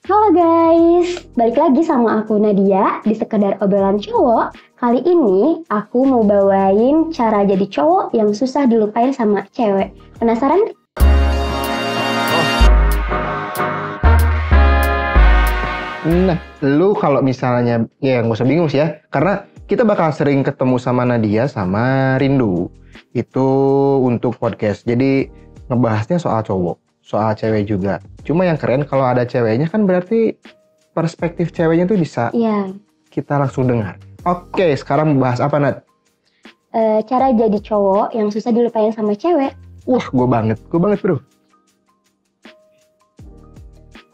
Halo guys, balik lagi sama aku Nadia di Sekedar Obrolan Cowok. Kali ini aku mau bawain cara jadi cowok yang susah dilupain sama cewek. Penasaran? Nah, lu kalau misalnya, ya nggak usah bingung sih ya. Karena kita bakal sering ketemu sama Nadia sama Rindu. Itu untuk podcast. Jadi ngebahasnya soal cowok, soal cewek juga. Cuma yang keren kalau ada ceweknya kan berarti perspektif ceweknya tuh bisa kita langsung dengar. Oke, sekarang bahas apa, Nat? Cara jadi cowok yang susah dilupain sama cewek. Wah, gue banget bro.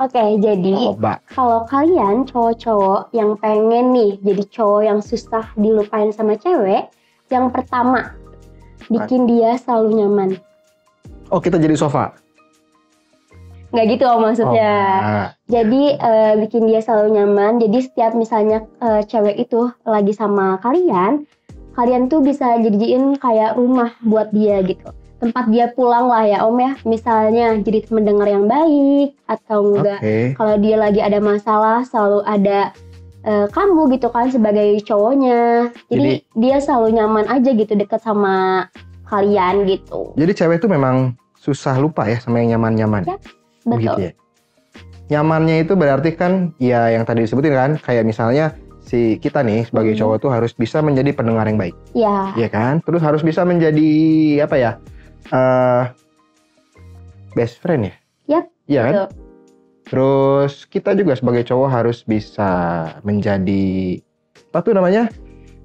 Oke, jadi kalau kalian cowok-cowok yang pengen nih jadi cowok yang susah dilupain sama cewek, yang pertama, bikin dia selalu nyaman. Oh, kita jadi sofa? Nggak gitu maksudnya. Jadi bikin dia selalu nyaman. Jadi setiap misalnya cewek itu lagi sama kalian tuh bisa jadiin kayak rumah buat dia gitu. Tempat dia pulang lah ya Om ya. Misalnya jadi teman dengar yang baik atau enggak. Kalau dia lagi ada masalah selalu ada kamu gitu kan sebagai cowoknya. Jadi dia selalu nyaman aja gitu deket sama kalian gitu. Jadi cewek itu memang susah lupa ya sama yang nyaman-nyaman. Ya, betul. Begitu ya. Nyamannya itu berarti kan ya yang tadi disebutin kan. Kayak misalnya si kita nih sebagai cowok tuh harus bisa menjadi pendengar yang baik. Iya. Iya kan? Terus harus bisa menjadi apa ya? Best friend ya? Yap. Iya kan? Terus kita juga sebagai cowok harus bisa menjadi apa tuh namanya?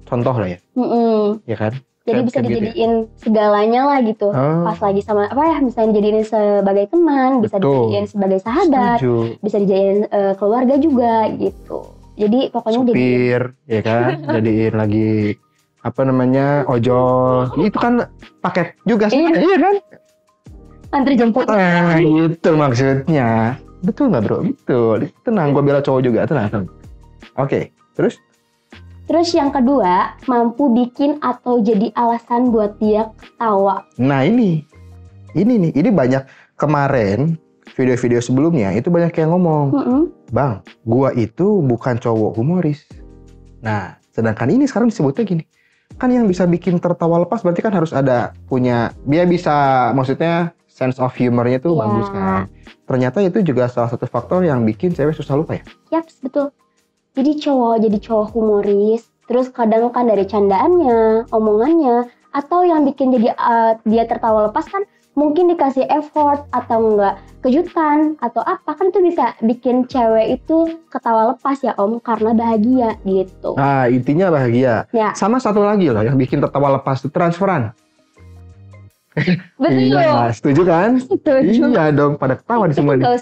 Contoh lah ya. Iya kan? Jadi bisa dijadiin segalanya lah gitu. Pas lagi sama apa ya, misalnya dijadiin sebagai teman, bisa dijadiin sebagai sahabat, bisa dijadiin keluarga juga gitu. Jadi pokoknya supir, ya kan? Jadiin lagi apa namanya? Ojol. Itu kan paket juga sih. Iya kan? Antri jemput. Gitu maksudnya. Betul nggak bro? Betul. Tenang, gue bela cowok juga. Tenang. Oke, terus? Terus yang kedua, mampu bikin atau jadi alasan buat dia ketawa. Nah ini banyak kemarin video-video sebelumnya itu banyak yang ngomong, Bang, gua itu bukan cowok humoris. Nah, sedangkan ini sekarang disebutnya gini, kan yang bisa bikin tertawa lepas berarti kan harus ada punya, dia bisa maksudnya sense of humornya tuh bagus kan. Ternyata itu juga salah satu faktor yang bikin cewek susah lupa ya? Yaps, betul. Jadi cowok humoris, terus kadang kan dari candaannya, omongannya, atau yang bikin jadi dia tertawa lepas kan mungkin dikasih effort atau enggak kejutan atau apa, kan itu bisa bikin cewek itu ketawa lepas ya Om, karena bahagia gitu. Nah intinya bahagia. Ya. Sama satu lagi loh yang bikin tertawa lepas itu transferan. Betul. Iya, setuju kan? Setuju. Iya dong, pada ketawa di semua ini. Gak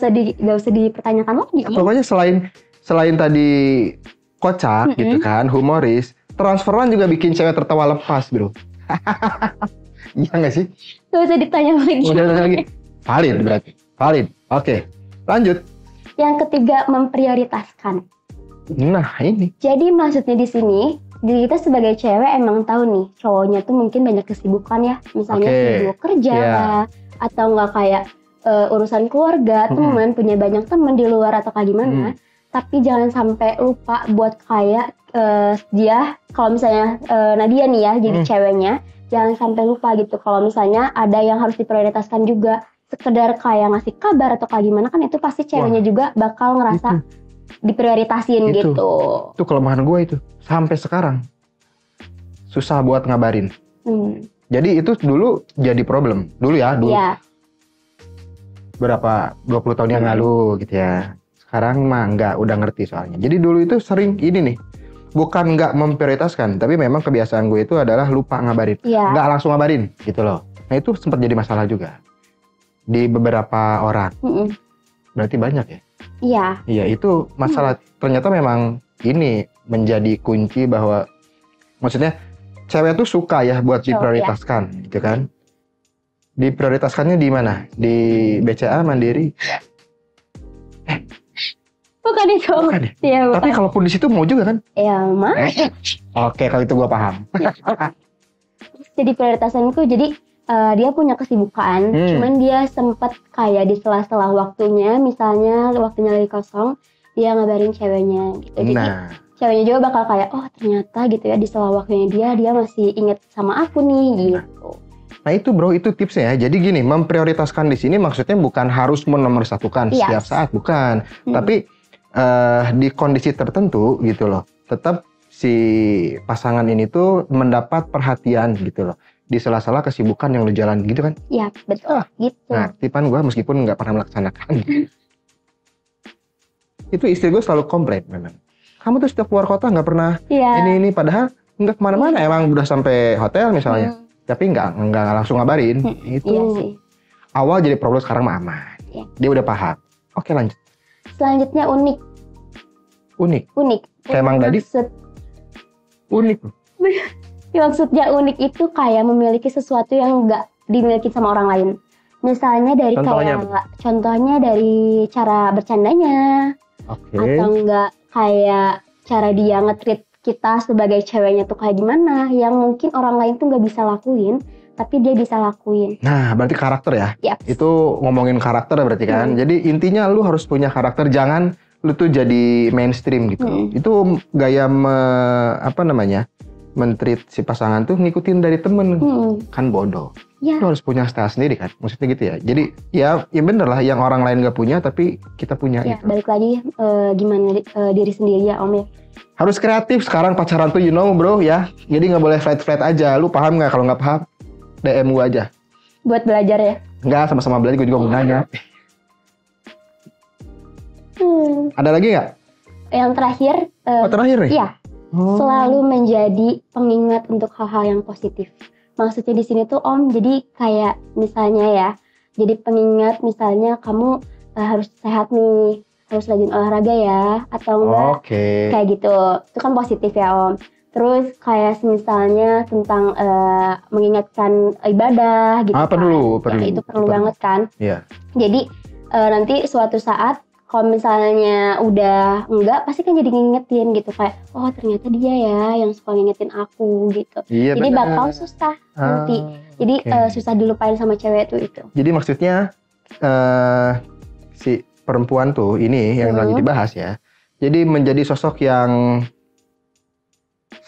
usah dipertanyakan lagi. Pokoknya selain tadi kocak gitu kan, humoris, transferan juga bikin cewek tertawa lepas bro. Iya nggak sih? Gak usah ditanya lagi. Udah lagi. Valid berarti. Valid. Oke, lanjut. Yang ketiga, memprioritaskan. Nah ini. Jadi maksudnya di sini, kita sebagai cewek emang tahu nih, cowoknya tuh mungkin banyak kesibukan ya. Misalnya sibuk kerja, atau nggak kayak urusan keluarga, teman, punya banyak teman di luar atau kayak gimana. Tapi jangan sampai lupa buat kayak dia, kalau misalnya Nadia nih ya, jadi ceweknya, jangan sampai lupa gitu. Kalau misalnya ada yang harus diprioritaskan juga, sekedar kayak ngasih kabar atau kayak gimana, kan itu pasti ceweknya juga bakal ngerasa diprioritasin gitu. Itu kelemahan gue itu. Sampai sekarang susah buat ngabarin. Jadi itu dulu jadi problem. Dulu. Yeah. Berapa 20 tahun yang lalu gitu ya. Sekarang mah udah ngerti soalnya. Jadi dulu itu sering ini nih. Bukan nggak memprioritaskan, tapi memang kebiasaan gue itu adalah lupa ngabarin. Nggak langsung ngabarin gitu loh. Nah itu sempat jadi masalah juga di beberapa orang. Berarti banyak ya? Iya. Iya itu masalah. Ternyata memang ini menjadi kunci bahwa maksudnya cewek tuh suka ya buat diprioritaskan gitu kan. Diprioritaskannya di mana? Di BCA, Mandiri? Bukan itu. Bukan ya? Iya, bukan. Tapi kalaupun di situ mau juga kan? Ya, mau. Oke, kalau itu gue paham. Jadi prioritasanku, jadi dia punya kesibukan, cuman dia sempat kayak di sela-sela waktunya, misalnya waktunya lagi kosong, dia ngabarin ceweknya gitu. Jadi ceweknya juga bakal kayak oh ternyata gitu ya di sela waktunya dia masih inget sama aku nih gitu. Nah itu bro, itu tipsnya ya. Jadi gini, memprioritaskan di sini maksudnya bukan harus menomorsatukan setiap saat, bukan. Tapi di kondisi tertentu gitu loh, tetap si pasangan ini tuh mendapat perhatian gitu loh. Di sela-sela kesibukan yang lu jalan gitu kan? Iya betul gitu. Nah tipan gue meskipun nggak pernah melaksanakan. Itu istri gue selalu komplain memang. Kamu tuh setiap keluar kota nggak pernah ini padahal nggak kemana-mana. Emang udah sampai hotel misalnya. Tapi nggak langsung ngabarin. Itu awal jadi problem, sekarang mah aman. Dia udah paham. Oke lanjut. Selanjutnya unik. Kayak Mang Dadi. Unik. Maksudnya unik itu kayak memiliki sesuatu yang nggak dimiliki sama orang lain. Misalnya dari contohnya dari cara bercandanya. Atau enggak kayak cara dia nge-treat kita sebagai ceweknya tuh kayak gimana, yang mungkin orang lain tuh nggak bisa lakuin, tapi dia bisa lakuin. Nah, berarti karakter ya? Itu ngomongin karakter berarti kan? Jadi intinya lu harus punya karakter, jangan lu tuh jadi mainstream gitu. Itu gaya men-treat si pasangan tuh ngikutin dari temen, kan bodoh. Lu harus punya style sendiri kan, maksudnya gitu ya. Jadi ya bener lah, yang orang lain gak punya tapi kita punya gitu. Balik lagi gimana diri sendiri ya Om ya. Harus kreatif sekarang pacaran tuh bro ya. Jadi gak boleh flat aja. Lu paham gak? Kalau gak paham DM gua aja. Buat belajar ya? Enggak, sama-sama belajar, gue juga mau nanya. Ada lagi gak? Yang terakhir. Terakhir nih? Iya. Selalu menjadi pengingat untuk hal-hal yang positif. Maksudnya di sini tuh Om, jadi kayak misalnya ya, jadi pengingat misalnya kamu harus sehat nih, harus rajin olahraga ya, atau enggak kayak gitu. Itu kan positif ya Om. Terus kayak misalnya tentang mengingatkan ibadah gitu perlu. Ya, itu perlu banget kan. Jadi nanti suatu saat kalau misalnya udah enggak, pasti kan jadi ngingetin gitu kayak oh ternyata dia ya yang suka ngingetin aku gitu. Jadi bakal susah nanti. Jadi susah dilupain sama cewek tuh itu. Jadi maksudnya si perempuan tuh ini yang lagi dibahas ya. Jadi menjadi sosok yang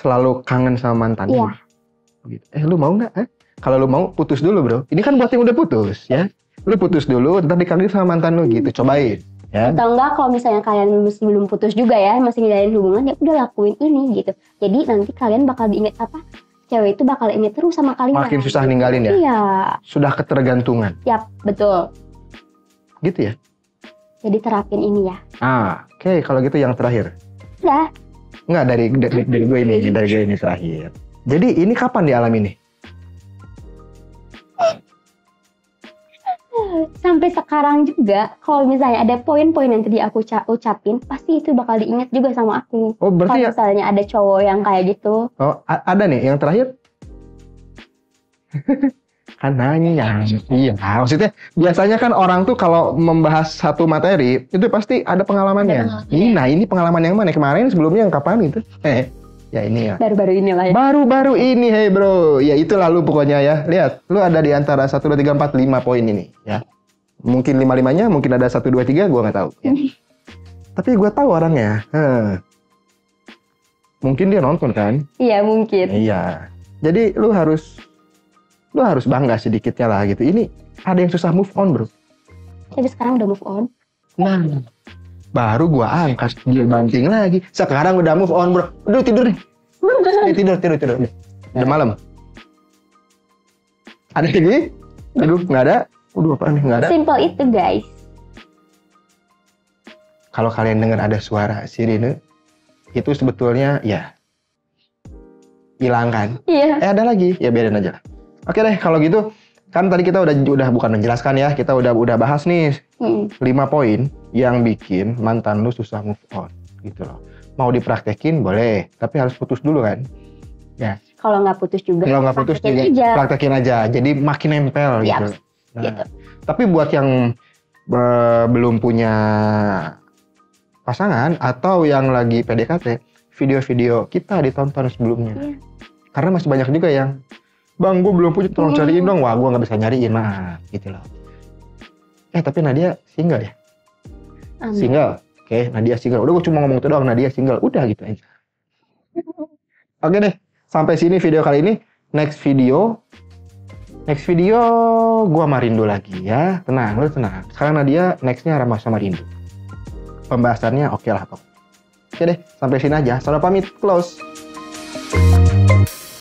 selalu kangen sama mantannya. Gitu. Lu mau nggak? Kalau lu mau putus dulu bro. Ini kan buat yang udah putus ya. Lu putus dulu, ntar dikangen sama mantan lu gitu. Cobain. Ya. Atau enggak kalau misalnya kalian masih belum putus juga ya, masih ngejalanin hubungan, ya udah lakuin ini gitu. Jadi nanti kalian bakal diingat cewek itu bakal ingat terus sama kalian. Makin susah ninggalin ya? Iya. Sudah ketergantungan. Yap, betul. Gitu ya? Jadi terapin ini ya. Oke, kalau gitu yang terakhir. Udah. Enggak, dari gue ini terakhir. Jadi ini kapan dialami nih? Sampai sekarang juga kalau misalnya ada poin-poin yang tadi aku ucapin, pasti itu bakal diingat juga sama aku. Oh berarti kalau misalnya ada cowok yang kayak gitu. Oh ada nih yang terakhir. Kan nanya. Iya, maksudnya biasanya kan orang tuh kalau membahas satu materi itu pasti ada pengalamannya. Ini pengalaman yang mana? Kemarin, sebelumnya, yang kapan itu? Ya ini ya. Baru-baru inilah ya. Baru-baru ini, hey bro. Ya itulah lu pokoknya ya. Lihat, lu ada di antara 1, 2, 3, 4, 5 poin ini ya. Mungkin 5-5-nya, mungkin ada 1, 2, 3, gua nggak tahu ya. Tapi gua tahu orangnya. Mungkin dia nonton kan? Iya, mungkin. Iya. Jadi lu harus bangga sedikitnya lah gitu. Ini ada yang susah move on, bro. Tapi sekarang udah move on. Nah, baru gua angkat, dia banting lagi. Sekarang udah move on, bro. Udah tidur nih. Tidur. Udah malam. Ada lagi? Aduh, nggak ada. Udah apa nih? Nggak ada. Simple itu, guys. Kalau kalian dengar ada suara sirine, itu sebetulnya ya hilang kan? Iya. Ada lagi, ya biarin aja. Oke deh, kalau gitu kan tadi kita udah bukan menjelaskan ya, kita udah bahas nih 5 poin yang bikin mantan lu susah move on gitu loh. Mau dipraktekin boleh, tapi harus putus dulu kan? Ya. Kalau nggak putus juga. Kalau nggak putus juga praktekin aja, jadi makin nempel gitu. Nah, gitu. Tapi buat yang belum punya pasangan atau yang lagi PDKT, video-video kita ditonton sebelumnya. Karena masih banyak juga yang Bang, gue belum punya, tolong cariin dong. Wah, gue gak bisa nyariin, maaf. Gitu loh. Tapi Nadia single ya? Amin. Single? Oke, Nadia single. Udah gue cuma ngomong itu doang, Nadia single. Udah gitu aja. Oke deh, sampai sini video kali ini. Next video gue sama Rindu lagi ya. Tenang, lu tenang. Sekarang Nadia nextnya Rama sama Rindu. Pembahasannya oke lah. Oke deh, sampai sini aja. Salam pamit, close.